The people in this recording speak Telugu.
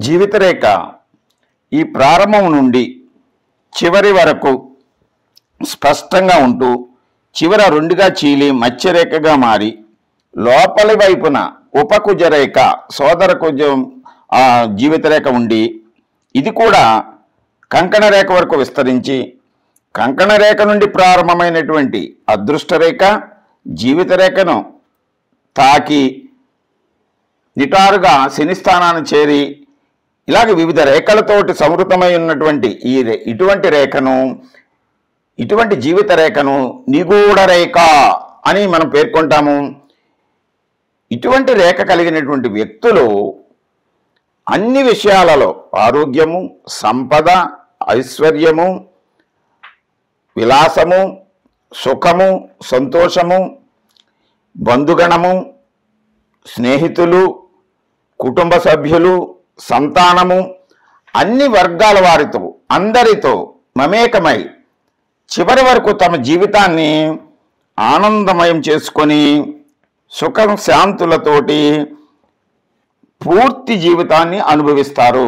జీవితరేఖ ఈ ప్రారంభం నుండి చివరి వరకు స్పష్టంగా ఉంటూ చివర రెండుగా చీలి మత్స్యరేఖగా మారి లోపలి వైపున ఉపకుజరేఖ సోదర కుజం జీవితరేఖ ఉండి ఇది కూడా కంకణ రేఖ వరకు విస్తరించి కంకణ రేఖ నుండి ప్రారంభమైనటువంటి అదృష్టరేఖ జీవితరేఖను తాకి నిటారుగా శని స్థానాన్ని చేరి ఇలాగ వివిధ రేఖలతోటి సమృతమై ఉన్నటువంటి ఇటువంటి రేఖను ఇటువంటి జీవిత రేఖను నిగూఢ రేఖ అని మనం పేర్కొంటాము. ఇటువంటి రేఖ కలిగినటువంటి వ్యక్తులు అన్ని విషయాలలో ఆరోగ్యము, సంపద, ఐశ్వర్యము, విలాసము, సుఖము, సంతోషము, బంధుగణము, స్నేహితులు, కుటుంబ సభ్యులు, సంతానము అన్ని వర్గాల వారితో అందరితో మమేకమై చివరి వరకు తమ జీవితాన్ని ఆనందమయం చేసుకొని సుఖం శాంతులతోటి పూర్తి జీవితాన్ని అనుభవిస్తారు.